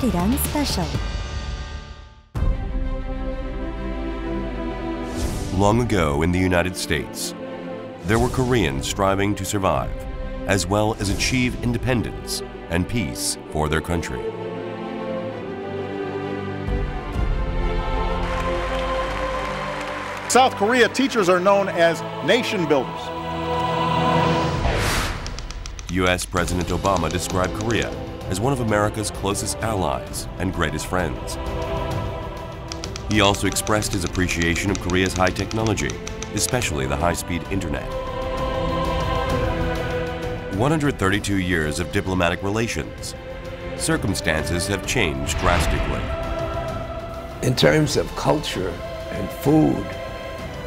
Arirang Special. Long ago in the United States, there were Koreans striving to survive, as well as achieve independence and peace for their country. South Korea teachers are known as nation builders. U.S. President Obama described Korea as one of America's closest allies and greatest friends. He also expressed his appreciation of Korea's high technology, especially the high-speed internet. 132 years of diplomatic relations. Circumstances have changed drastically. In terms of culture and food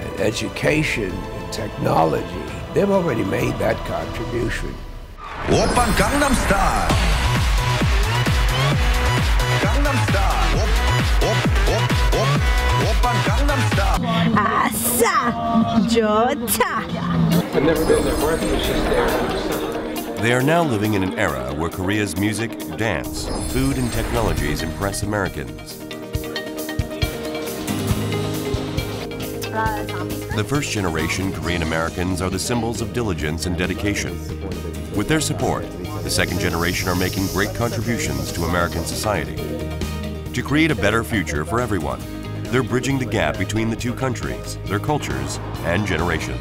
and education and technology, they've already made that contribution. Oppan Gangnam Style. Gangnam Style. Oppan Gangnam Style. 아싸! 좋다! I've never been there. Breakfast is there. They are now living in an era where Korea's music, dance, food, and technologies impress Americans. The first generation Korean Americans are the symbols of diligence and dedication. With their support, the second generation are making great contributions to American society. To create a better future for everyone, they're bridging the gap between the two countries, their cultures, and generations.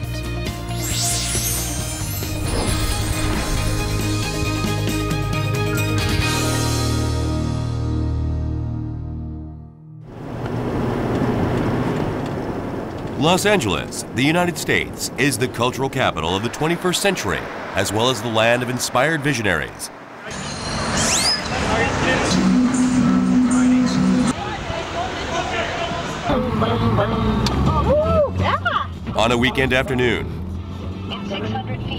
Los Angeles, the United States, is the cultural capital of the 21st century, as well as the land of inspired visionaries. On a weekend afternoon,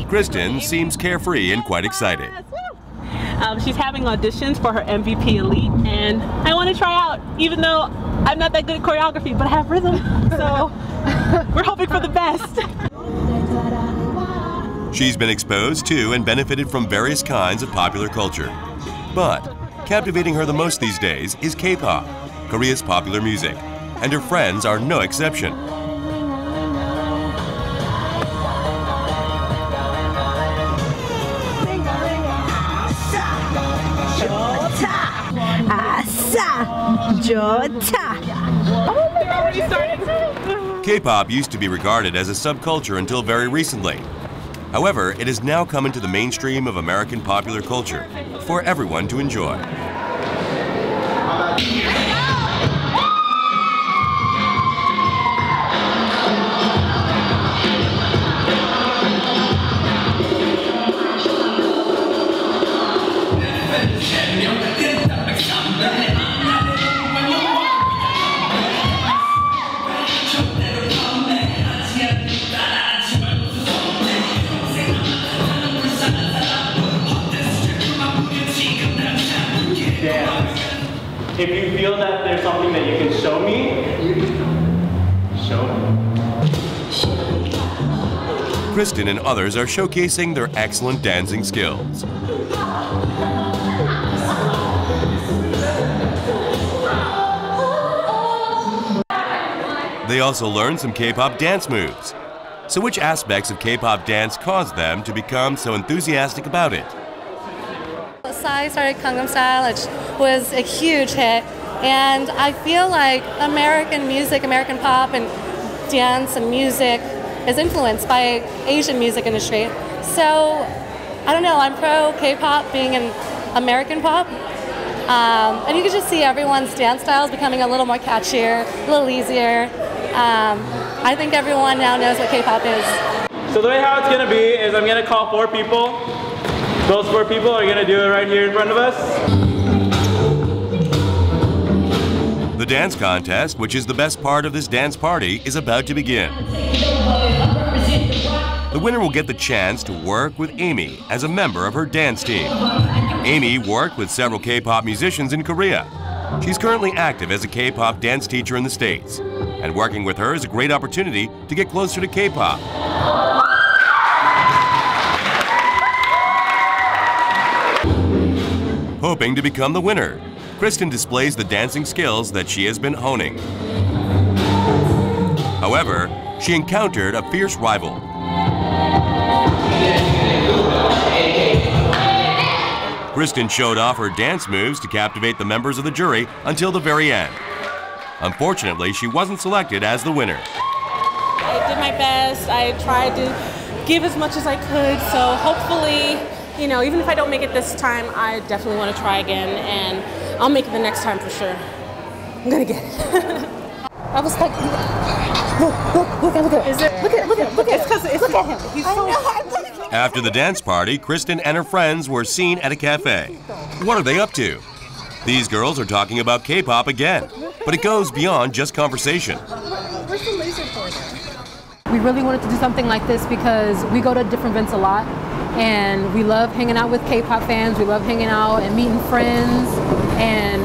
Kristen seems carefree and quite excited. She's having auditions for her MVP Elite, and I want to try out, even though I'm not that good at choreography, but I have rhythm, so we're hoping for the best. She's been exposed to and benefited from various kinds of popular culture. But captivating her the most these days is K-pop, Korea's popular music, and her friends are no exception. 아싸! 좋다! K-pop used to be regarded as a subculture until very recently. However, it has now come into the mainstream of American popular culture for everyone to enjoy. If you feel that there's something that you can show me, show me. Kristen and others are showcasing their excellent dancing skills. They also learned some K-pop dance moves. So which aspects of K-pop dance caused them to become so enthusiastic about it? I started Gangnam Style, which was a huge hit, and I feel like American music, American pop and dance and music is influenced by Asian music industry. So, I don't know, I'm pro K-pop being an American pop, and you can just see everyone's dance styles becoming a little more catchier, a little easier. I think everyone now knows what K-pop is. So the way how it's going to be is I'm going to call 4 people. Those 4 people are going to do it right here in front of us. The dance contest, which is the best part of this dance party, is about to begin. The winner will get the chance to work with Amy as a member of her dance team. Amy worked with several K-pop musicians in Korea. She's currently active as a K-pop dance teacher in the States, and working with her is a great opportunity to get closer to K-pop. Hoping to become the winner, Kristen displays the dancing skills that she has been honing. However, she encountered a fierce rival. Kristen showed off her dance moves to captivate the members of the jury until the very end. Unfortunately, she wasn't selected as the winner. I did my best. I tried to give as much as I could, so hopefully, you know, even if I don't make it this time, I definitely want to try again, and I'll make it the next time for sure. I'm gonna get it. I was like, look at him. He's so... After the dance party, Kristen and her friends were seen at a cafe. What are they up to? These girls are talking about K-pop again, but it goes beyond just conversation. Where's the laser pointer? We really wanted to do something like this because we go to different events a lot, and we love hanging out with K-pop fans. We love hanging out and meeting friends, and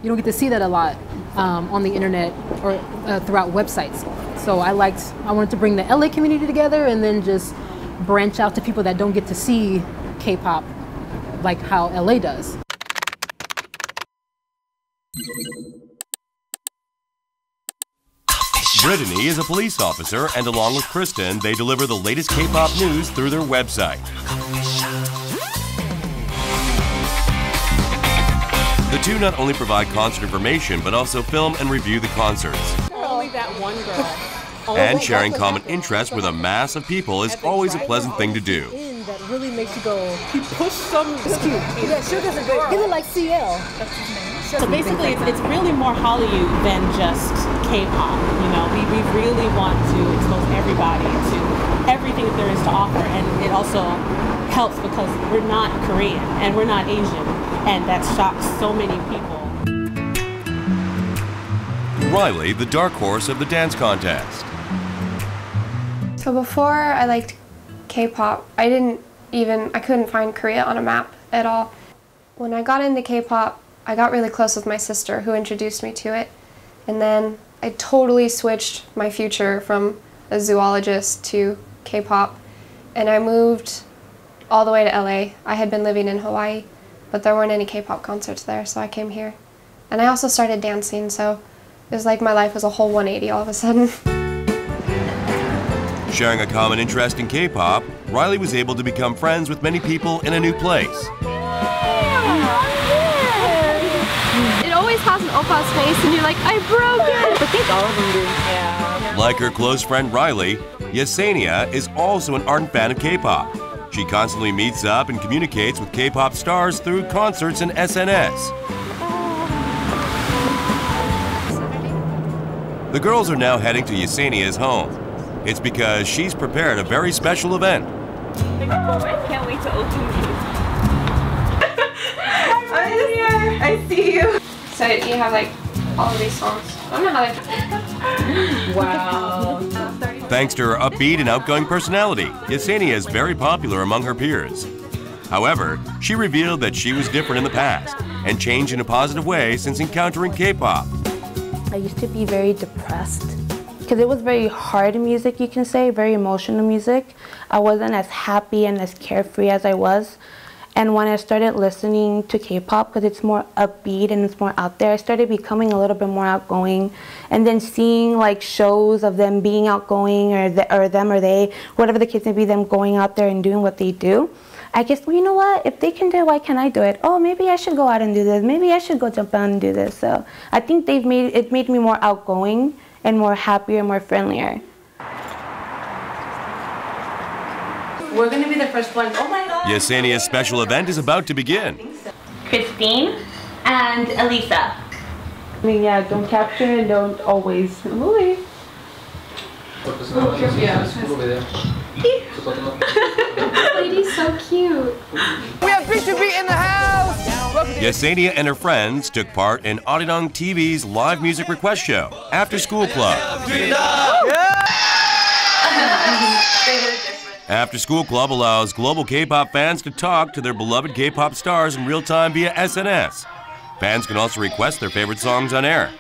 you don't get to see that a lot on the internet or throughout websites. So I wanted to bring the LA community together and then just branch out to people that don't get to see K-pop like how LA does. Brittany is a police officer, and along with Kristen, they deliver the latest K-pop news through their website. The two not only provide concert information, but also film and review the concerts. Only that one girl. And sharing common interests with a mass of people is always a pleasant thing to do. That really makes you go, He pushed some... it's cute. Yeah, Sugar's a great... He looked like CL. That's his name. So basically, it's really more Hallyu than just K-pop. You know, we really want to expose everybody to everything that there is to offer, and it also helps because we're not Korean and we're not Asian, and that shocks so many people. Riley, the dark horse of the dance contest. So before I liked K-pop, I couldn't find Korea on a map at all. When I got into K-pop, I got really close with my sister who introduced me to it, and then I totally switched my future from a zoologist to K-pop, and I moved all the way to LA. I had been living in Hawaii, but there weren't any K-pop concerts there, so I came here. And I also started dancing, so it was like my life was a whole 180 all of a sudden. Sharing a common interest in K-pop, Riley was able to become friends with many people in a new place. It always has an oppa's face and you're like, I broke it! I think all of them do. Yeah. Like her close friend Riley, Yesenia is also an ardent fan of K-pop. She constantly meets up and communicates with K-pop stars through concerts and SNS. The girls are now heading to Yesenia's home. It's because she's prepared a very special event. Can't wait to open these. I'm here. I see you. So you have like all of these songs. I don't know how they... Wow. Thanks to her upbeat and outgoing personality, Yesenia is very popular among her peers. However, she revealed that she was different in the past and changed in a positive way since encountering K-pop. I used to be very depressed because it was very hard music, you can say, very emotional music. I wasn't as happy and as carefree as I was. And when I started listening to K-pop, because it's more upbeat and it's more out there, I started becoming a little bit more outgoing. And then seeing like shows of them being outgoing or they, whatever the case may be, them going out there and doing what they do. I guess, well, you know what, if they can do it, why can't I do it? Oh, maybe I should go out and do this. Maybe I should go jump out and do this. So I think it made me more outgoing and more happier and more friendlier. We're going to be the first ones. Oh my God. Yesenia's special event is about to begin. Christine and Elisa. I mean, yeah, don't capture and don't always move. Lady's so cute. We have Picture Beat in the house! Yesenia and her friends took part in Arirang TV's live music request show, After School Club. After School Club allows global K-pop fans to talk to their beloved K-pop stars in real time via SNS. Fans can also request their favorite songs on air.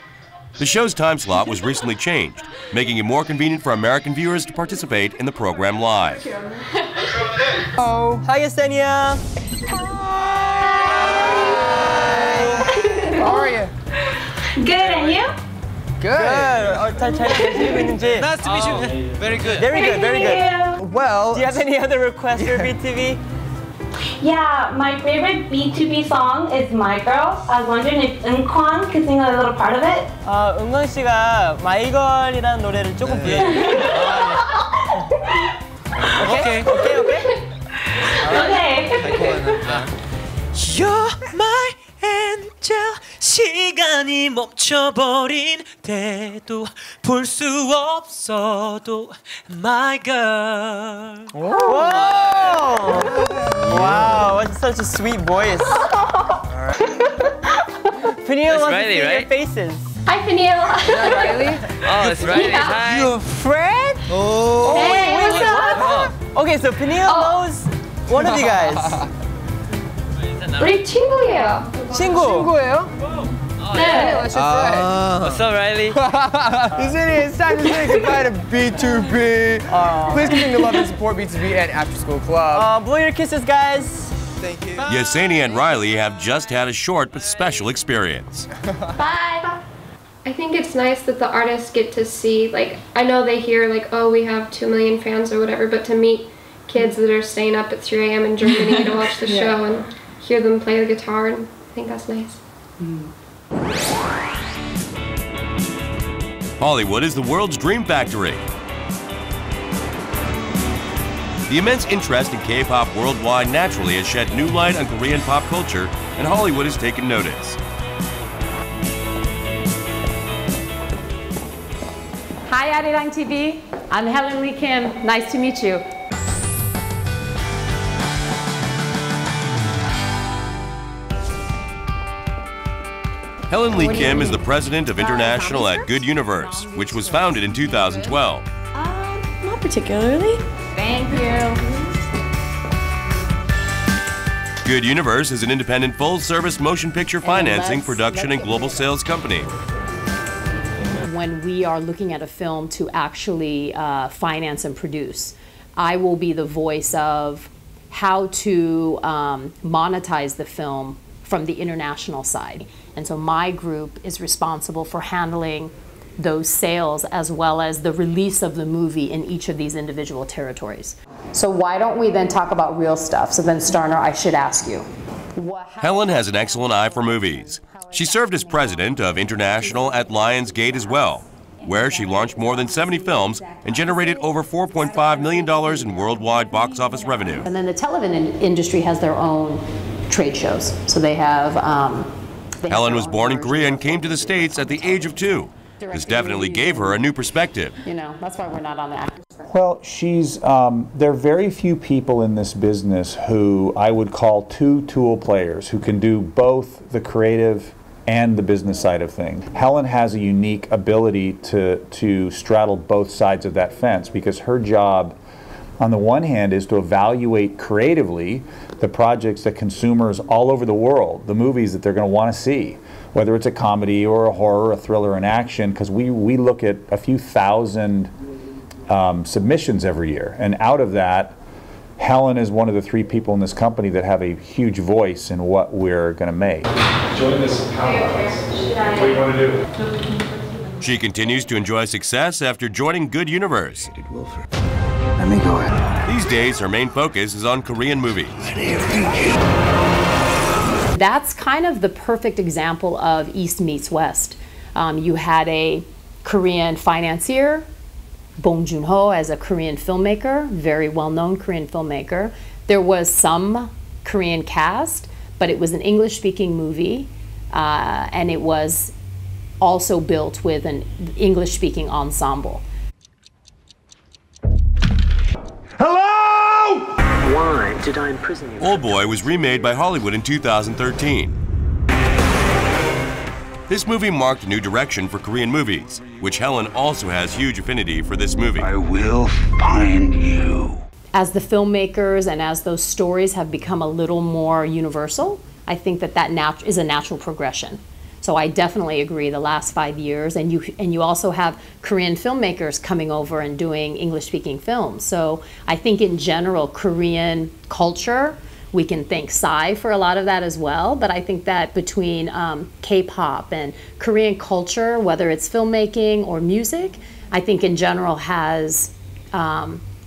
The show's time slot was recently changed, making it more convenient for American viewers to participate in the program live. Oh, hi Yesenia! How are you? Good, and you? Good. Nice to meet you. Very good. Very good, very good. Well, do you have any other requests for BTV? Yeah, my favorite B2B song is My Girl. I was wondering if Eunkwang could sing a little part of it. 은광 씨가 마이걸이라는 노래를 조금 불러주세요. 오케이. You're my angel. 시간이 멈춰버린 때도 볼 수 없어도 my girl. Wow, that's such a sweet voice. Peniel wants to see your faces. Hi, Peniel. Riley? Oh, it's Riley. Yeah. Hi. You a friend? Oh. Hey, what's up? Okay, so Peniel knows one of you guys. 우리 친구예요. 친구예요? 네. What's up, Riley? It's time to say goodbye to B2B. Please continue to love and support B2B and After School Club. Blow your kisses, guys. Thank you. Yesenia and Riley have just had a short but special experience. Bye. I think it's nice that the artists get to see, like, I know they hear, like, oh, we have 2 million fans or whatever, but to meet kids that are staying up at 3 a.m. in Germany to watch the show and hear them play the guitar, and I think that's nice. Hollywood is the world's dream factory. The immense interest in K-pop worldwide naturally has shed new light on Korean pop culture, and Hollywood has taken notice. Hi, Arirang TV. I'm Helen Lee Kim. Nice to meet you. Helen Lee Kim is the president of International at Good Universe, which was founded in 2012. Not particularly. Thank you. Good Universe is an independent full-service motion picture financing, production, and global sales company. When we are looking at a film to actually finance and produce, I will be the voice of how to monetize the film from the international side. And so my group is responsible for handling those sales as well as the release of the movie in each of these individual territories. So why don't we then talk about real stuff? So then, Starner, I should ask you. Helen has an excellent eye for movies. She served as president of International at Lionsgate as well, where she launched more than 70 films and generated over $4.5 million in worldwide box office revenue. And then the television industry has their own trade shows. So they have... Helen was born in Korea and came to the States at the age of 2. This definitely gave her a new perspective. You know, that's why we're not on the actors. Well, there are very few people in this business who I would call two-tool players who can do both the creative and the business side of things. Helen has a unique ability to straddle both sides of that fence because her job, on the one hand, is to evaluate creatively the projects that consumers all over the world, the movies that they're going to want to see, whether it's a comedy or a horror, a thriller, an action, because we look at a few thousand submissions every year. And out of that, Helen is one of the 3 people in this company that have a huge voice in what we're going to make. Join this powerhouse. What do you want to do? She continues to enjoy success after joining Good Universe. Let me go ahead. These days, her main focus is on Korean movies. That's kind of the perfect example of East meets West. You had a Korean financier, Bong Joon-ho, as a Korean filmmaker, very well-known Korean filmmaker. There was some Korean cast, but it was an English-speaking movie, and it was also built with an English-speaking ensemble. Hello! Why did I imprison you? Old Boy was remade by Hollywood in 2013. This movie marked a new direction for Korean movies, which Helen also has huge affinity for this movie. I will find you. As the filmmakers and as those stories have become a little more universal, I think that is a natural progression. So I definitely agree the last 5 years, and you also have Korean filmmakers coming over and doing English-speaking films. So I think in general, Korean culture We can thank Psy for a lot of that as well, but I think that between K-pop and Korean culture, whether it's filmmaking or music, I think in general has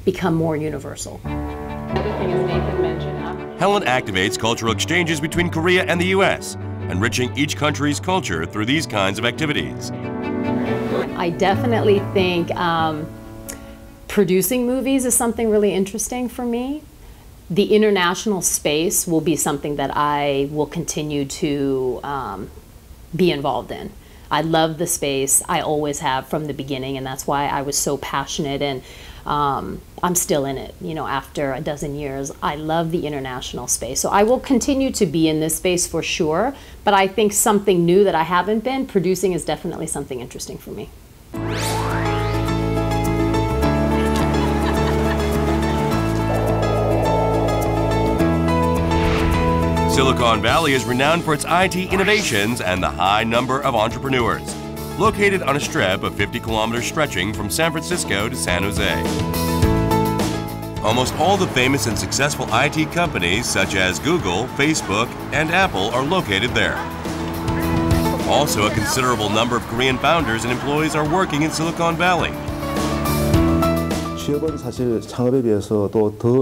become more universal. Another thing is Nathan mentioned. Helen activates cultural exchanges between Korea and the U.S., enriching each country's culture through these kinds of activities. I definitely think producing movies is something really interesting for me. The international space will be something that I will continue to be involved in. I love the space. I always have from the beginning, and that's why I was so passionate, and I'm still in it, you know, after a dozen years. I love the international space. So I will continue to be in this space for sure, but I think something new that I haven't been, producing is definitely something interesting for me. Silicon Valley is renowned for its IT innovations and the high number of entrepreneurs. Located on a strip of 50 kilometers stretching from San Francisco to San Jose. Almost all the famous and successful IT companies such as Google, Facebook, and Apple are located there. Also, a considerable number of Korean founders and employees are working in Silicon Valley.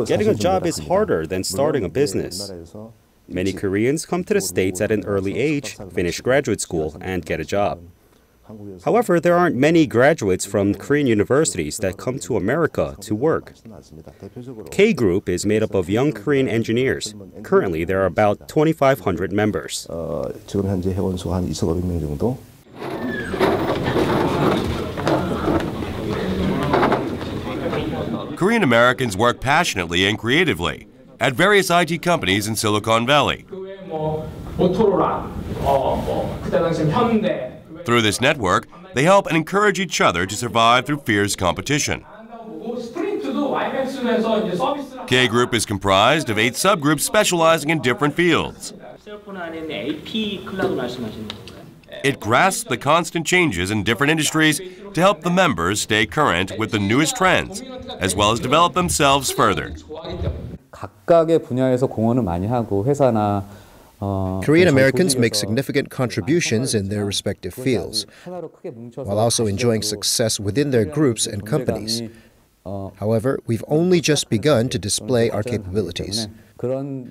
Getting a job is harder than starting a business. Many Koreans come to the States at an early age, finish graduate school, and get a job. However, there aren't many graduates from Korean universities that come to America to work. K Group is made up of young Korean engineers. Currently, there are about 2,500 members. Korean Americans work passionately and creatively at various IT companies in Silicon Valley. Through this network, they help and encourage each other to survive through fierce competition. K Group is comprised of 8 subgroups specializing in different fields. It grasps the constant changes in different industries to help the members stay current with the newest trends, as well as develop themselves further. Korean Americans make significant contributions in their respective fields, while also enjoying success within their groups and companies. However, we've only just begun to display our capabilities.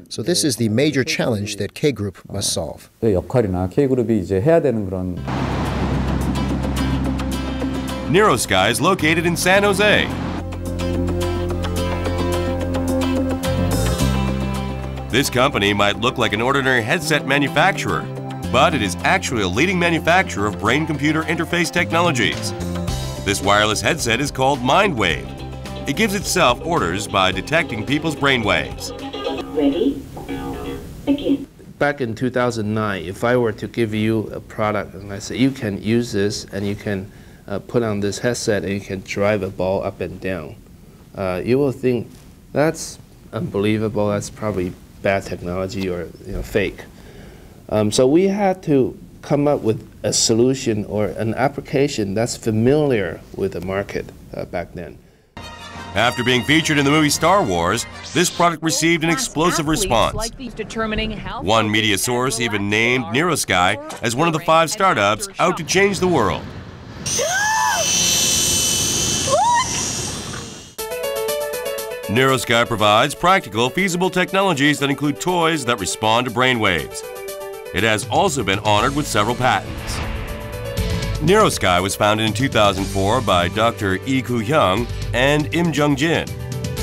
So this is the major challenge that K Group must solve. NeuroSky is located in San Jose. This company might look like an ordinary headset manufacturer, but it is actually a leading manufacturer of brain-computer interface technologies. This wireless headset is called MindWave. It gives itself orders by detecting people's brain waves. Ready? Begin. Back in 2009, if I were to give you a product and I say you can use this and you can put on this headset and you can drive a ball up and down, you will think that's unbelievable. That's probably bad technology or fake. So we had to come up with a solution or an application that's familiar with the market back then. After being featured in the movie Star Wars, this product received an explosive response. One media source even named NeuroSky as one of the 5 startups out to change the world. NeuroSky provides practical, feasible technologies that include toys that respond to brainwaves. It has also been honored with several patents. NeuroSky was founded in 2004 by Dr. Lee Koo-hyung and Im Jung-jin.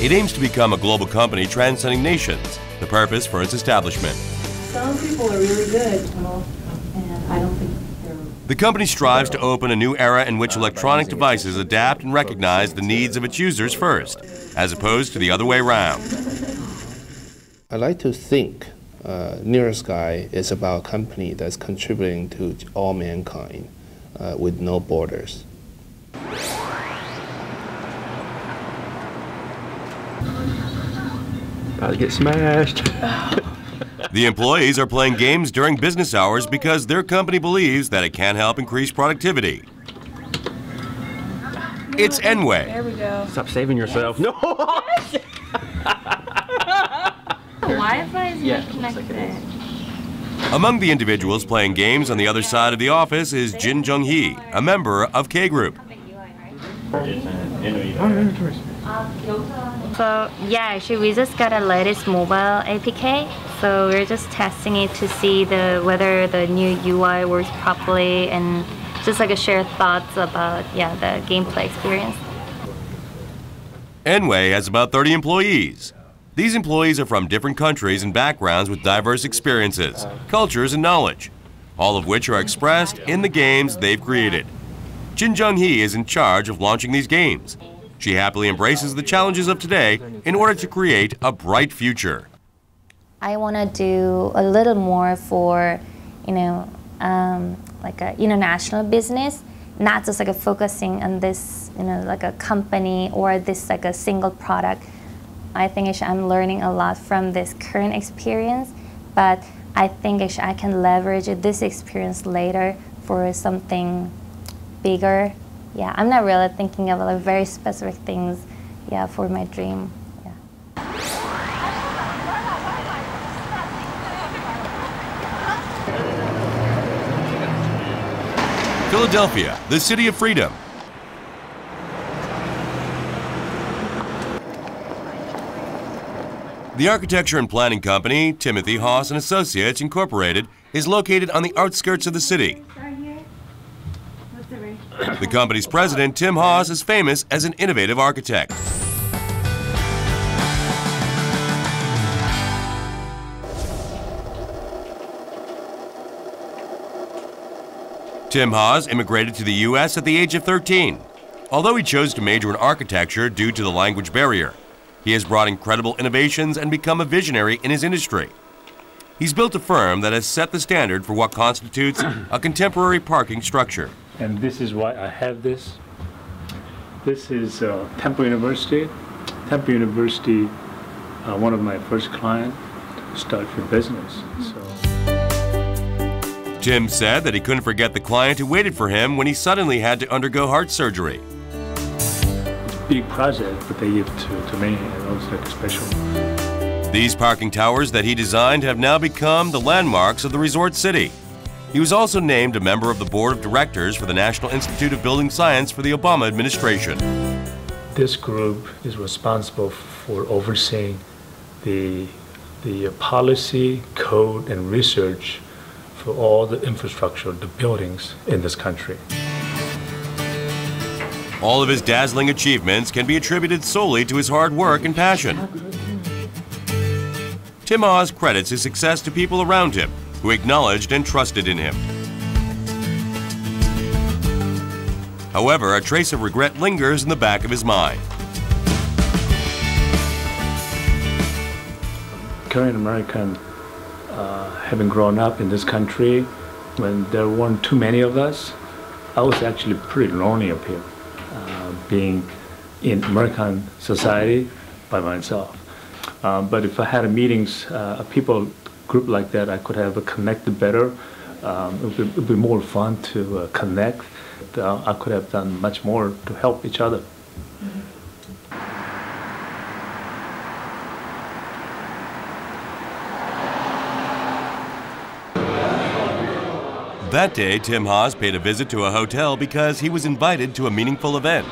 It aims to become a global company transcending nations, the purpose for its establishment. Some people are really good, and I don't think they're... The company strives to open a new era in which electronic devices adapt and recognize the needs of its users first, as opposed to the other way around. I like to think NeuroSky is about a company that's contributing to all mankind with no borders. About to get smashed. The employees are playing games during business hours because their company believes that it can help increase productivity. It's N-Way. There we go. Stop saving yourself. No! Wi-Fi connected. Among the individuals playing games on the other side of the office is Jin Jung-hee, a member of K Group. So yeah, actually we just got a latest mobile APK. So we're just testing it to see whether the new UI works properly and just like share thoughts about the gameplay experience. Enway has about 30 employees. These employees are from different countries and backgrounds with diverse experiences, cultures, and knowledge, all of which are expressed in the games they've created. Jin Jung-hee is in charge of launching these games. She happily embraces the challenges of today in order to create a bright future. I want to do a little more for, like a international business, not just like focusing on this, like a company or this like a single product. I think actually I'm learning a lot from this current experience, but I think actually I can leverage this experience later for something bigger. Yeah, I'm not really thinking of like very specific things, for my dream. Philadelphia, the city of freedom. The architecture and planning company, Timothy Haas & Associates Incorporated, is located on the outskirts of the city. The company's president, Tim Haas, is famous as an innovative architect. Tim Haas immigrated to the U.S. at the age of 13. Although he chose to major in architecture due to the language barrier, he has brought incredible innovations and become a visionary in his industry. He's built a firm that has set the standard for what constitutes a contemporary parking structure. And this is why I have this. This is Temple University. Temple University, one of my first clients, started for business. Tim said that he couldn't forget the client who waited for him when he suddenly had to undergo heart surgery. It's a big project, but they give to me, and it was like a special. These parking towers that he designed have now become the landmarks of the resort city. He was also named a member of the board of directors for the National Institute of Building Science for the Obama administration. This group is responsible for overseeing the policy, code, and research for all the infrastructure, the buildings in this country. All of his dazzling achievements can be attributed solely to his hard work and passion. Tim Haas credits his success to people around him who acknowledged and trusted in him. However, a trace of regret lingers in the back of his mind. Korean American, having grown up in this country, when there weren't too many of us, I was actually pretty lonely up here, being in American society by myself. But if I had meetings, a people group like that, I could have connected better. It would be more fun to connect. I could have done much more to help each other. That day, Tim Haas paid a visit to a hotel because he was invited to a meaningful event.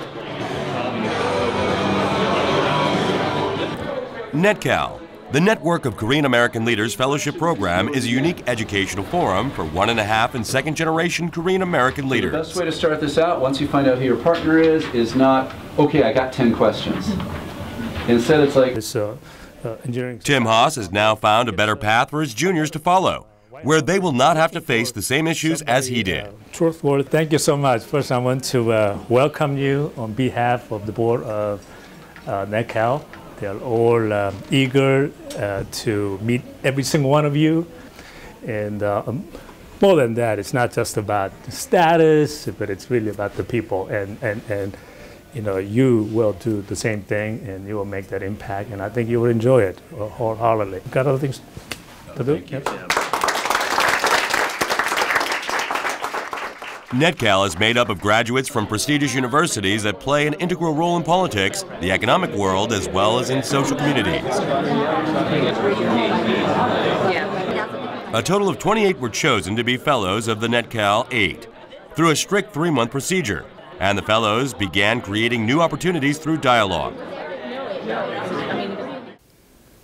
NetCal, the Network of Korean American Leaders Fellowship Program, is a unique educational forum for 1.5 and second-generation Korean American leaders. The best way to start this out, once you find out who your partner is not, okay, I got 10 questions. Instead, it's like... Tim Haas has now found a better path for his juniors to follow, where they will not have to face the same issues as he did. Truthful, thank you so much. First, I want to welcome you on behalf of the board of NetCal. They're all eager to meet every single one of you. And more than that, it's not just about the status, but it's really about the people. And you know, you will do the same thing, and you will make that impact. And I think you will enjoy it wholeheartedly. Got other things to do? Thank you. Yep. NetCal is made up of graduates from prestigious universities that play an integral role in politics, the economic world, as well as in social communities. A total of 28 were chosen to be fellows of the NetCal 8 through a strict 3-month procedure, and the fellows began creating new opportunities through dialogue.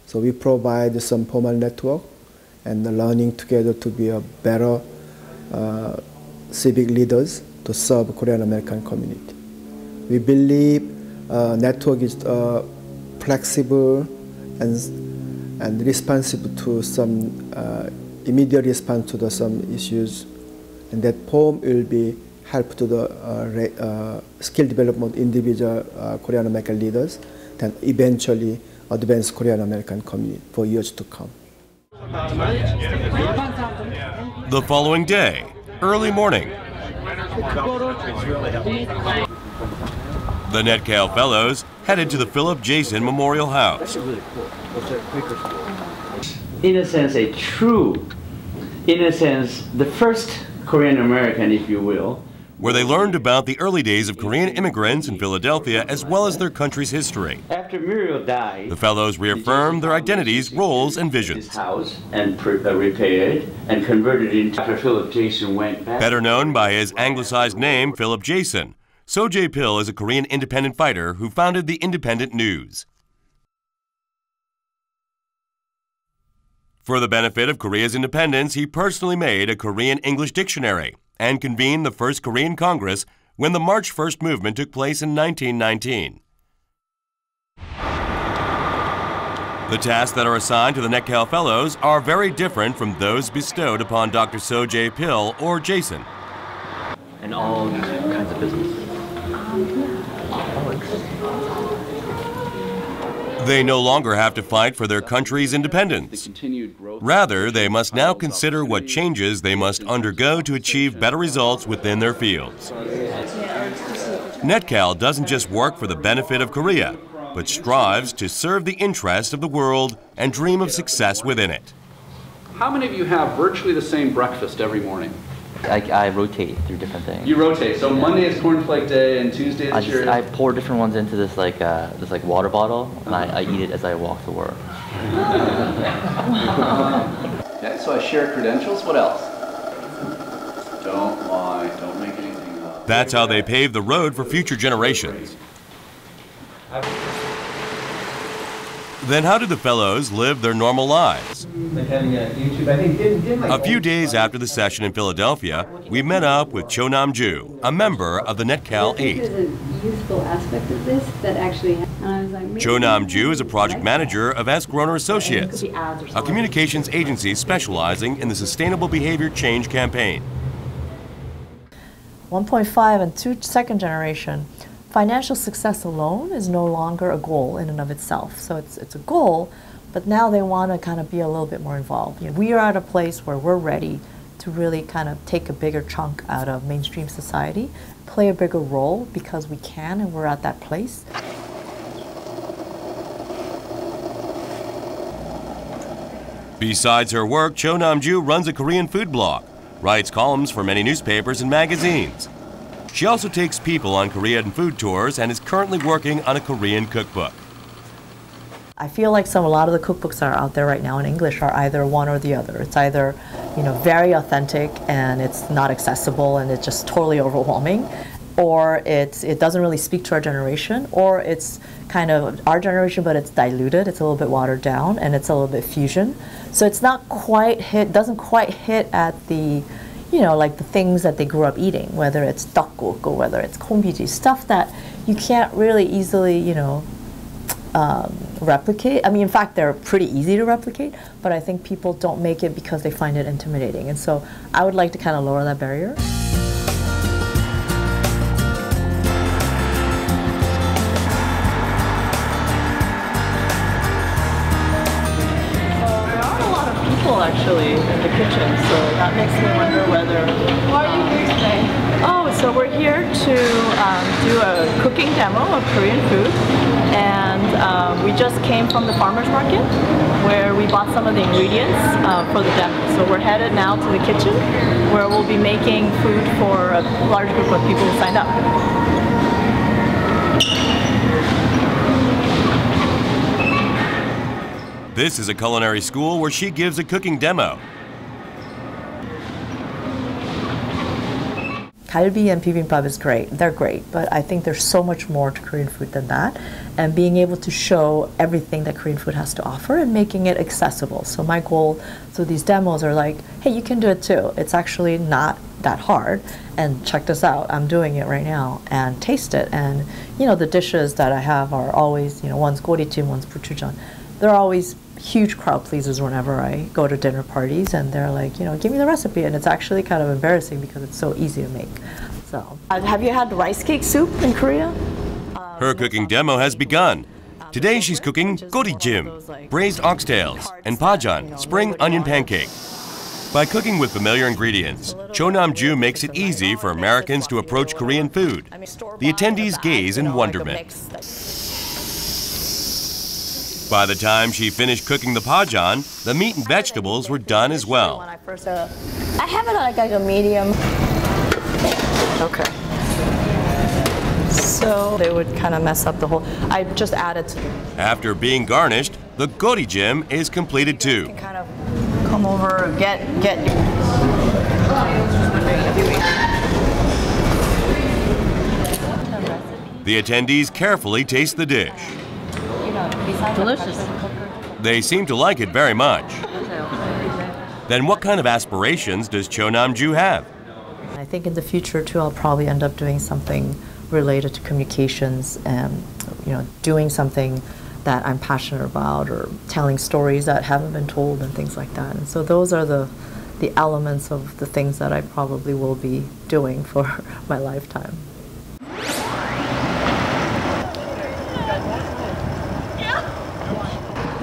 So we provide some formal network and the learning together to be a better civic leaders to serve Korean American community. We believe network is flexible and responsive to some immediate response to some issues, and that form will be help to the skill development individual Korean American leaders, then eventually advance Korean American community for years to come. The following day, early morning, the NetCal Fellows headed to the Philip Jason Memorial House. In a sense, the first Korean American, if you will, where they learned about the early days of Korean immigrants in Philadelphia as well as their country's history. After Muriel died, the Fellows reaffirmed their identities, roles, and visions. His house and repaired and converted into after Philip Jason went back. Better known by his anglicized name, Philip Jason, So-Jae-Pil is a Korean independent fighter who founded the Independent News. For the benefit of Korea's independence, he personally made a Korean English dictionary and convened the first Korean Congress when the March 1st movement took place in 1919. The tasks that are assigned to the NetCal Fellows are very different from those bestowed upon Dr. So-Jae-Pil or Jason. And all kinds of business. They no longer have to fight for their country's independence. Rather, they must now consider what changes they must undergo to achieve better results within their fields. NetCal doesn't just work for the benefit of Korea, but strives to serve the interest of the world and dream of success within it. How many of you have virtually the same breakfast every morning? I rotate through different things. You rotate. So Monday is cornflake day, and Tuesday is your... I pour different ones into this water bottle, and I eat it as I walk to work. Okay, so I share credentials. What else? Don't lie. Don't make anything up. That's how they pave the road for future generations. Then how did the Fellows live their normal lives? A few days after the session in Philadelphia, we met up with Cho Nam-ju, a member of the NetCal 8. There's a useful aspect of this that actually... Cho Nam-ju is a project manager of S. Groner Associates, a communications agency specializing in the Sustainable Behavior Change campaign. 1.5 and 2 second generation. Financial success alone is no longer a goal in and of itself. So it's a goal, but now they want to kind of be a little bit more involved. You know, we are at a place where we're ready to really kind of take a bigger chunk out of mainstream society, play a bigger role because we can, and we're at that place. Besides her work, Cho Nam-ju runs a Korean food blog, writes columns for many newspapers and magazines. She also takes people on Korean food tours and is currently working on a Korean cookbook. I feel like a lot of the cookbooks that are out there right now in English are either one or the other. It's either, very authentic and it's not accessible and it's just totally overwhelming, or it doesn't really speak to our generation, or it's kind of our generation but it's diluted, it's a little bit watered down, and it's a little bit fusion. So it's not quite doesn't quite hit at the like the things that they grew up eating, whether it's tteokguk or whether it's konbiji, stuff that you can't really easily, replicate. I mean, in fact, they're pretty easy to replicate, but I think people don't make it because they find it intimidating. And so I would like to kind of lower that barrier. Actually in the kitchen, so that makes me wonder whether... Why are you here today? Oh, so we're here to do a cooking demo of Korean food, and we just came from the farmer's market. where we bought some of the ingredients for the demo. So we're headed now to the kitchen where we'll be making food for a large group of people who signed up. This is a culinary school where she gives a cooking demo. Galbi and bibimbap is great. They're great, but I think there's so much more to Korean food than that. And being able to show everything that Korean food has to offer and making it accessible. So my goal through these demos are like, hey, you can do it too. It's actually not that hard. And check this out. I'm doing it right now. And taste it. And you know, the dishes that I have are always, you know, one's gorijjim, one's gochujang. They're always huge crowd pleasers whenever I go to dinner parties, and they're like, you know, give me the recipe, and it's actually kind of embarrassing because it's so easy to make. So, have you had rice cake soup in Korea? Her cooking demo has begun. Today she's cooking gorijjim, braised oxtails, and pajan, spring onion pancake. By cooking with familiar ingredients, Cho Nam-ju makes it easy for Americans to approach Korean food. The attendees gaze in wonderment. By the time she finished cooking the pajan, the meat and vegetables were done as well. I have it like a medium. Okay. So they would kind of mess up the whole. I just added to them. After being garnished, the gorijjim is completed too. Kind of come over, get. The attendees carefully taste the dish. Delicious. They seem to like it very much. Then what kind of aspirations does Cho Nam-ju have? I think in the future too, I'll probably end up doing something related to communications and, you know, doing something that I'm passionate about, or telling stories that haven't been told and things like that. And so those are the elements of the things that I probably will be doing for my lifetime.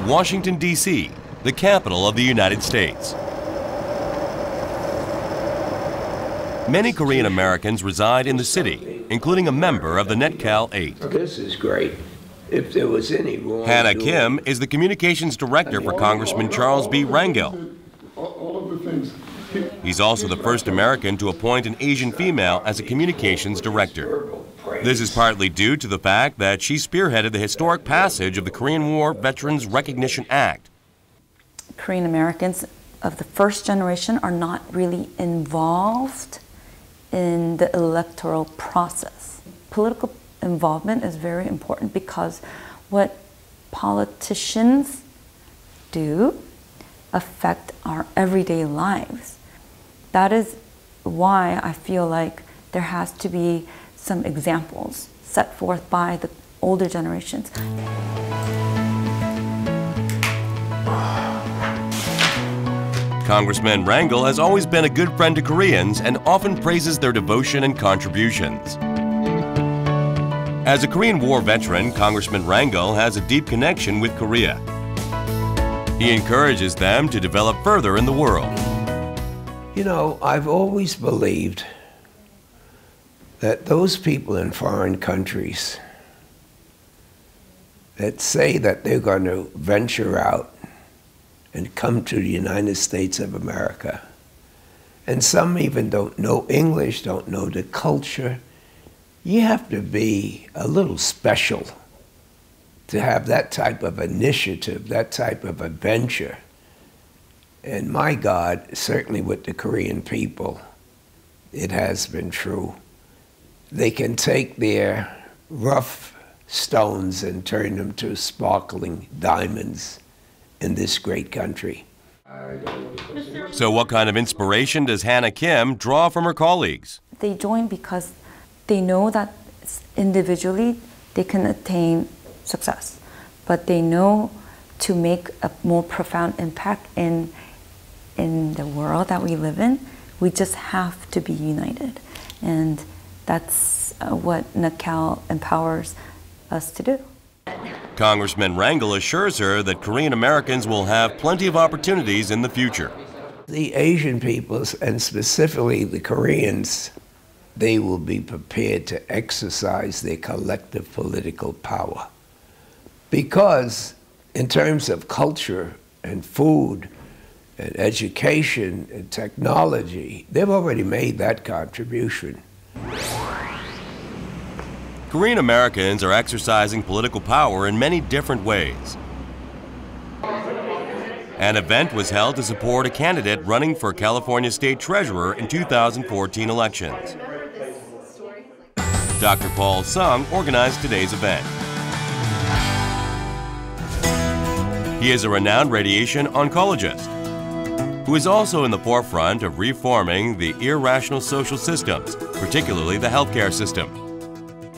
Washington, D.C., the capital of the United States. Many Korean Americans reside in the city, including a member of the NetCal 8. This is great. If there was any wrong. Hannah Kim is the communications director for Congressman Charles B. Rangel. He's also the first American to appoint an Asian female as a communications director. This is partly due to the fact that she spearheaded the historic passage of the Korean War Veterans Recognition Act. Korean Americans of the first generation are not really involved in the electoral process. Political involvement is very important because what politicians do affect our everyday lives. That is why I feel like there has to be some examples set forth by the older generations. Congressman Rangel has always been a good friend to Koreans and often praises their devotion and contributions. As a Korean War veteran, Congressman Rangel has a deep connection with Korea. He encourages them to develop further in the world. You know, I've always believed that those people in foreign countries that say that they're going to venture out and come to the United States of America, and some even don't know English, don't know the culture, you have to be a little special to have that type of initiative, that type of adventure. And my God, certainly with the Korean people, it has been true. They can take their rough stones and turn them to sparkling diamonds in this great country. So what kind of inspiration does Hannah Kim draw from her colleagues? They join because they know that individually they can attain success, but they know to make a more profound impact in the world that we live in, we just have to be united. And that's what NetCal empowers us to do. Congressman Rangel assures her that Korean Americans will have plenty of opportunities in the future. The Asian peoples, and specifically the Koreans, they will be prepared to exercise their collective political power. Because in terms of culture, and food and education and technology. They've already made that contribution. Korean Americans are exercising political power in many different ways. An event was held to support a candidate running for California State Treasurer in 2014 elections. Dr. Paul Sung organized today's event. He is a renowned radiation oncologist who is also in the forefront of reforming the irrational social systems, particularly the healthcare system.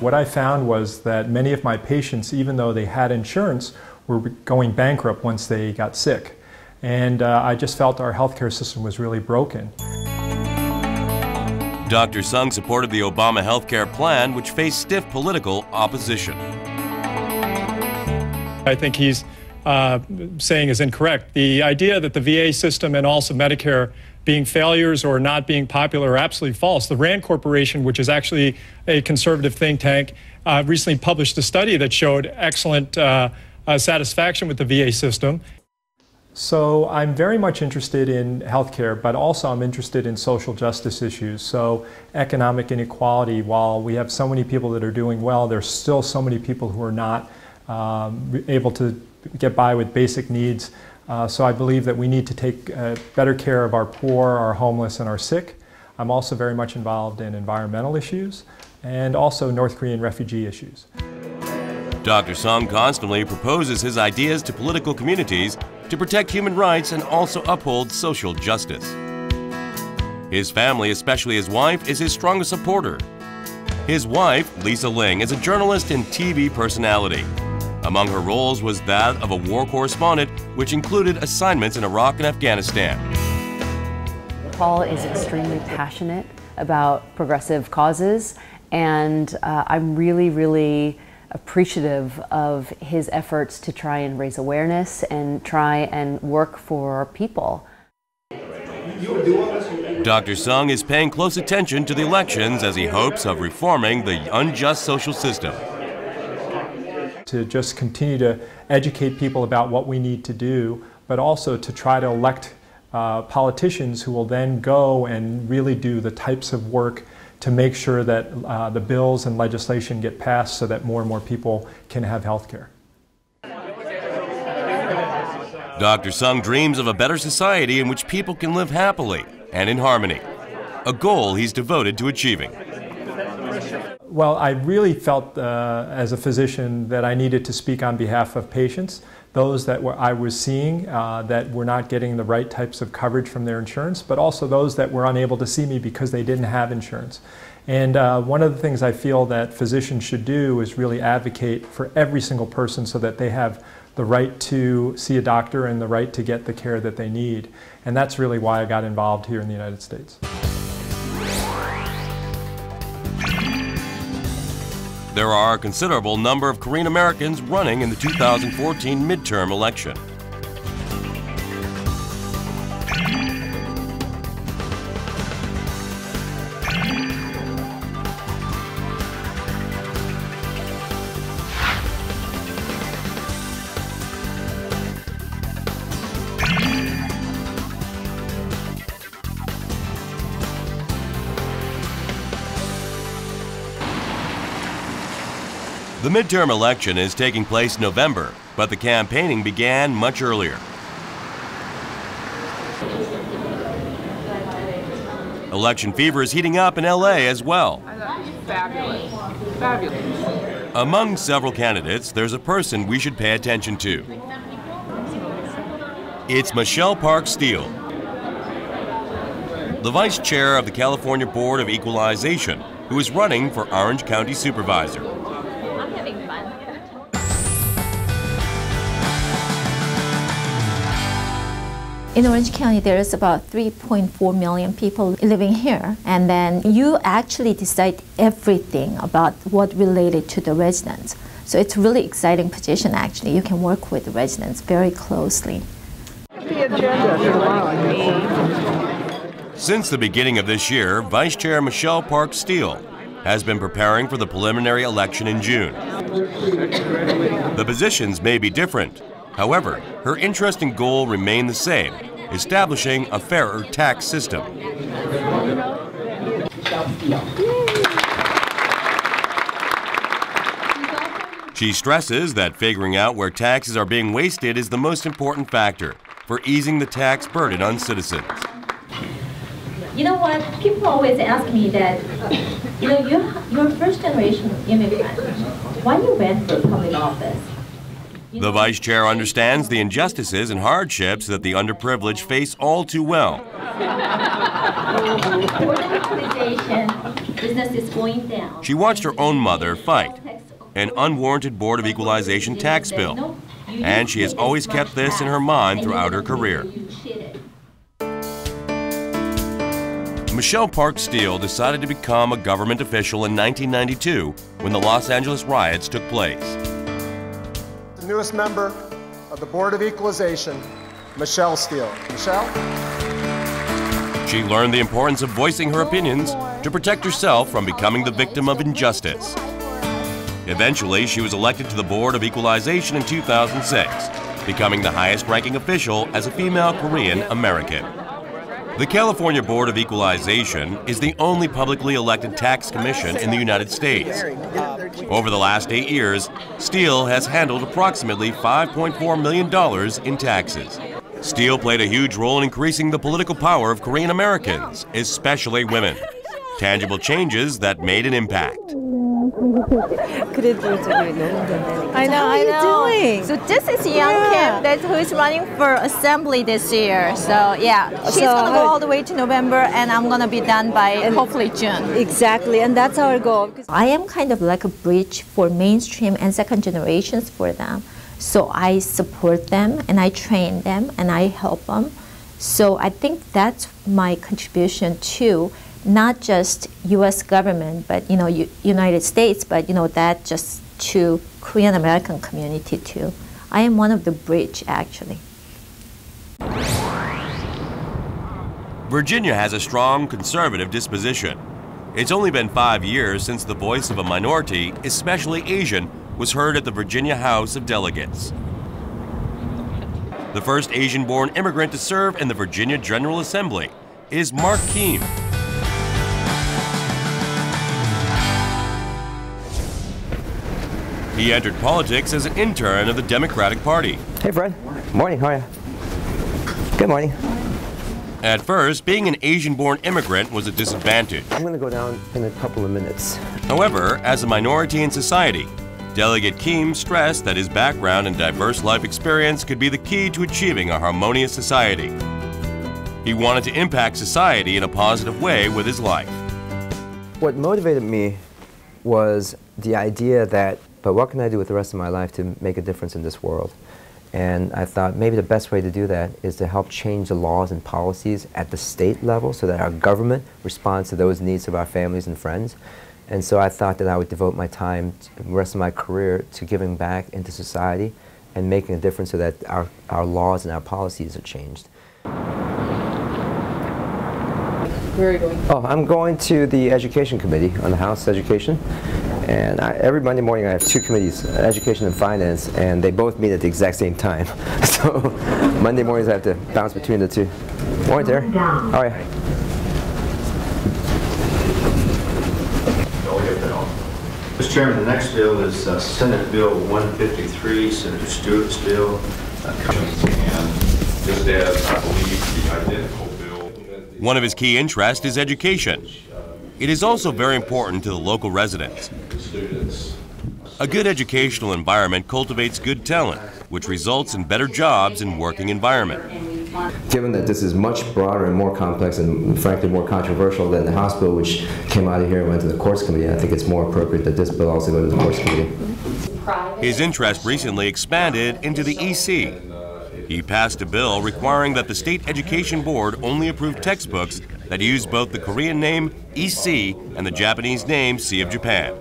What I found was that many of my patients, even though they had insurance, were going bankrupt once they got sick. And I just felt our healthcare system was really broken. Dr. Sung supported the Obama healthcare plan, which faced stiff political opposition. I think he's saying is incorrect. The idea that the VA system and also Medicare being failures or not being popular are absolutely false. The RAND Corporation, which is actually a conservative think tank, recently published a study that showed excellent satisfaction with the VA system. So I'm very much interested in healthcare, but also I'm interested in social justice issues. So economic inequality, while we have so many people that are doing well, there's still so many people who are not able to get by with basic needs. So I believe that we need to take better care of our poor, our homeless, and our sick. I'm also very much involved in environmental issues and also North Korean refugee issues. Dr. Sung constantly proposes his ideas to political communities to protect human rights and also uphold social justice. His family, especially his wife, is his strongest supporter. His wife, Lisa Ling, is a journalist and TV personality. Among her roles was that of a war correspondent, which included assignments in Iraq and Afghanistan. Paul is extremely passionate about progressive causes, and I'm really appreciative of his efforts to try and raise awareness and try and work for people. Dr. Sung is paying close attention to the elections as he hopes of reforming the unjust social system. To just continue to educate people about what we need to do, but also to try to elect politicians who will then go and really do the types of work to make sure that the bills and legislation get passed so that more and more people can have health care. Dr. Sung dreams of a better society in which people can live happily and in harmony, a goal he's devoted to achieving. Well, I really felt as a physician that I needed to speak on behalf of patients, those that I was seeing that were not getting the right types of coverage from their insurance, but also those that were unable to see me because they didn't have insurance. And one of the things I feel that physicians should do is really advocate for every single person so that they have the right to see a doctor and the right to get the care that they need. And that's really why I got involved here in the United States. There are a considerable number of Korean Americans running in the 2014 midterm election. The midterm election is taking place in November, but the campaigning began much earlier. Election fever is heating up in LA as well. Fabulous. Fabulous. Among several candidates, there's a person we should pay attention to. It's Michelle Park Steele, the vice chair of the California Board of Equalization, who is running for Orange County Supervisor. In Orange County, there is about 3.4 million people living here. And then you actually decide everything about what related to the residents. So it's a really exciting position, actually. You can work with the residents very closely. Since the beginning of this year, Vice Chair Michelle Park Steele has been preparing for the preliminary election in June. The positions may be different, However, her interest and goal remain the same, establishing a fairer tax system. She stresses that figuring out where taxes are being wasted is the most important factor for easing the tax burden on citizens. You know what? People always ask me that, you're first generation immigrant. Why you went for public office? The vice chair understands the injustices and hardships that the underprivileged face all too well. Business is going down. She watched her own mother fight an unwarranted Board of Equalization tax bill, and she has always kept this in her mind throughout her career. Michelle Park Steele decided to become a government official in 1992 when the Los Angeles riots took place. The newest member of the Board of Equalization, Michelle Steele. Michelle? She learned the importance of voicing her opinions to protect herself from becoming the victim of injustice. Eventually, she was elected to the Board of Equalization in 2006, becoming the highest-ranking official as a female Korean American. The California Board of Equalization is the only publicly elected tax commission in the United States. Over the last 8 years, Steele has handled approximately $5.4 million in taxes. Steele played a huge role in increasing the political power of Korean Americans, especially women. Tangible changes that made an impact. I know. How are you doing? So this is young Kim who is running for assembly this year. So yeah, she's gonna go all the way to November, and I'm gonna be done by hopefully June. Exactly, and that's our goal. I am kind of like a bridge for mainstream and second generations for them. So I support them, and I train them, and I help them. So I think that's my contribution to not just U.S. government, but United States, but that just to Korean American community too. I am one of the bridge, actually. Virginia has a strong conservative disposition. It's only been 5 years since the voice of a minority, especially Asian, was heard at the Virginia House of Delegates. The first Asian-born immigrant to serve in the Virginia General Assembly is Mark Keem. He entered politics as an intern of the Democratic Party. Hey, Fred. Morning. How are you? Good morning. At first, being an Asian-born immigrant was a disadvantage. I'm going to go down in a couple of minutes. However, as a minority in society, Delegate Keem stressed that his background and diverse life experience could be the key to achieving a harmonious society. He wanted to impact society in a positive way with his life. What motivated me was the idea that, but what can I do with the rest of my life to make a difference in this world? And I thought maybe the best way to do that is to help change the laws and policies at the state level so that our government responds to those needs of our families and friends. And so I thought that I would devote my time, the rest of my career, to giving back into society and making a difference so that our laws and our policies are changed. Where are you going? Oh, I'm going to the Education Committee on the House Education. And every Monday morning I have two committees, Education and Finance, and they both meet at the exact same time. So Monday mornings I have to bounce between the two. Morning, Terry. How are you? Mr. Chairman, the next bill is Senate Bill 153, Senator Stewart's bill. And just as I believe the identical bill. One of his key interests is education. It is also very important to the local residents. A good educational environment cultivates good talent, which results in better jobs and working environment. Given that this is much broader and more complex and frankly more controversial than the House bill, which came out of here and went to the Courts Committee, I think it's more appropriate that this bill also go to the Courts Committee. His interest recently expanded into the EC. He passed a bill requiring that the State Education Board only approve textbooks that use both the Korean name EC and the Japanese name Sea of Japan.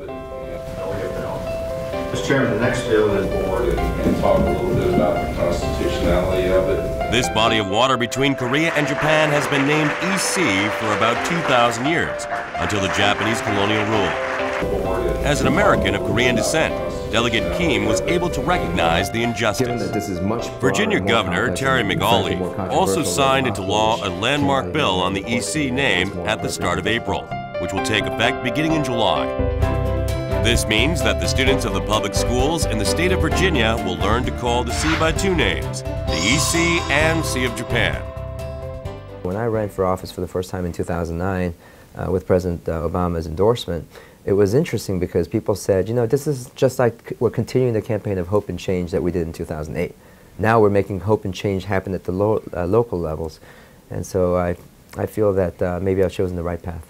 Mr. Chairman, the next bill is board and talk a little bit about the constitutionality of it. This body of water between Korea and Japan has been named EC for about 2,000 years, until the Japanese colonial rule. As an American of Korean descent, Delegate Kim was able to recognize the injustice. Virginia Governor Terry McAuliffe also signed into law a landmark bill on the EC name at the start of April, which will take effect beginning in July. This means that the students of the public schools in the state of Virginia will learn to call the sea by two names, the EC and Sea of Japan. When I ran for office for the first time in 2009 with President Obama's endorsement, it was interesting because people said, you know, this is just like we're continuing the campaign of hope and change that we did in 2008. Now we're making hope and change happen at the local levels. And so I feel that maybe I've chosen the right path.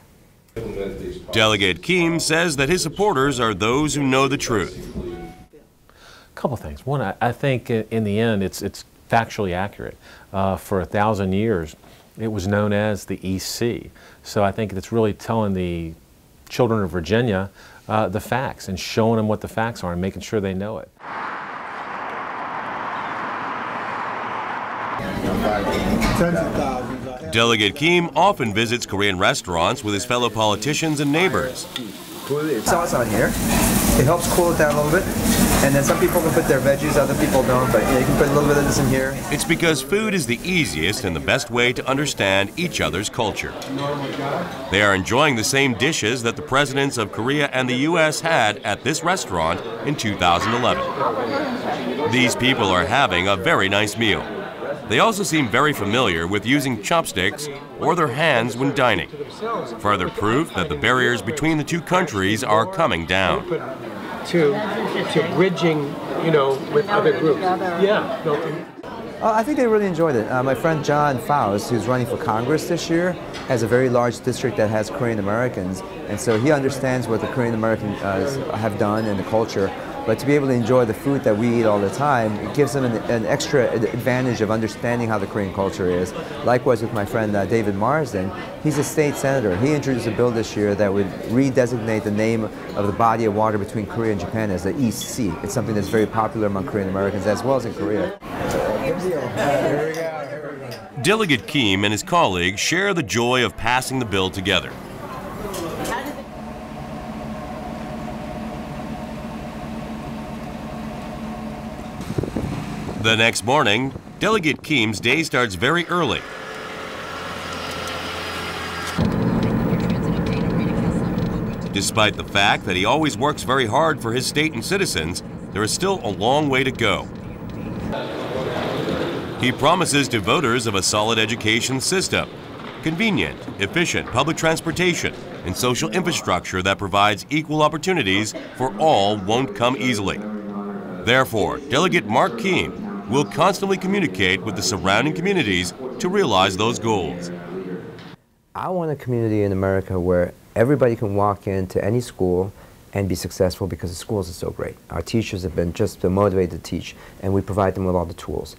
Delegate Kim says that his supporters are those who know the truth. A couple things. One, I think in the end it's factually accurate. For 1,000 years it was known as the EC. So I think it's really telling the children of Virginia the facts and showing them what the facts are and making sure they know it. Delegate Kim often visits Korean restaurants with his fellow politicians and neighbors. Sauce on here. It helps cool it down a little bit. And then some people can put their veggies, other people don't, but you can put a little bit of this in here. It's because food is the easiest and the best way to understand each other's culture. They are enjoying the same dishes that the presidents of Korea and the U.S. had at this restaurant in 2011. These people are having a very nice meal. They also seem very familiar with using chopsticks or their hands when dining. Further proof that the barriers between the two countries are coming down. To bridging, you know, with other groups. Yeah. I think they really enjoyed it. My friend John Faust, who's running for Congress this year, has a very large district that has Korean Americans, and so he understands what the Korean Americans have done and the culture. But to be able to enjoy the food that we eat all the time, it gives them an extra advantage of understanding how the Korean culture is. Likewise with my friend David Marsden, he's a state senator. He introduced a bill this year that would redesignate the name of the body of water between Korea and Japan as the EC. It's something that's very popular among Korean Americans as well as in Korea. Delegate Kim and his colleagues share the joy of passing the bill together. The next morning, Delegate Kim's day starts very early. Despite the fact that he always works very hard for his state and citizens, there is still a long way to go. He promises to voters of a solid education system, convenient, efficient public transportation, and social infrastructure that provides equal opportunities for all won't come easily. Therefore, Delegate Mark Kim will constantly communicate with the surrounding communities to realize those goals. I want a community in America where everybody can walk into any school and be successful because the schools are so great. Our teachers have been just motivated to teach, and we provide them with all the tools.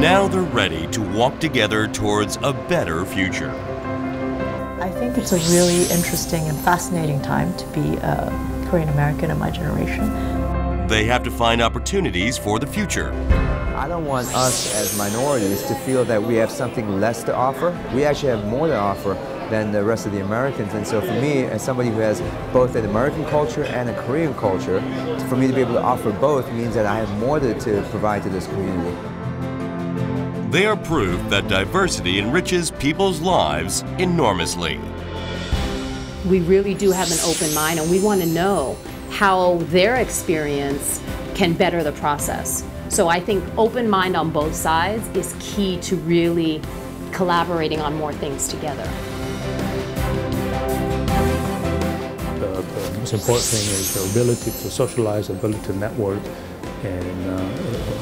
Now they're ready to walk together towards a better future. I think it's a really interesting and fascinating time to be a Korean American in my generation. They have to find opportunities for the future. I don't want us as minorities to feel that we have something less to offer. We actually have more to offer than the rest of the Americans. And so for me, as somebody who has both an American culture and a Korean culture, for me to be able to offer both means that I have more to provide to this community. They are proof that diversity enriches people's lives enormously. We really do have an open mind, and we want to know how their experience can better the process. So I think open mind on both sides is key to really collaborating on more things together. The most important thing is the ability to socialize, ability to network, and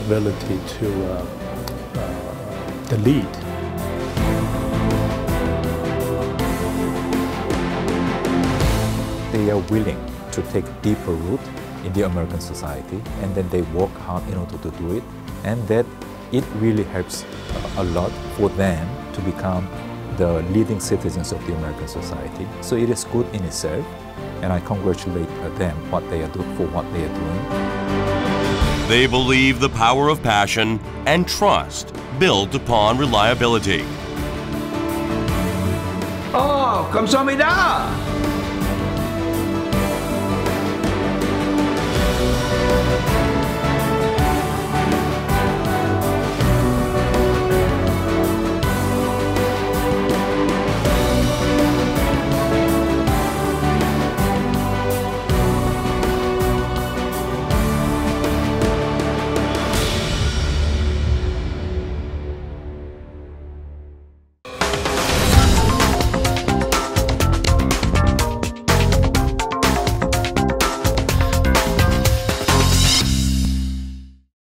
ability to lead. They are willing to take deeper root in the American society, and then they work hard in order to do it, and that it really helps a lot for them to become the leading citizens of the American society. So it is good in itself, and I congratulate them what they are doing for what they are doing. They believe the power of passion and trust built upon reliability. Oh, 감사합니다.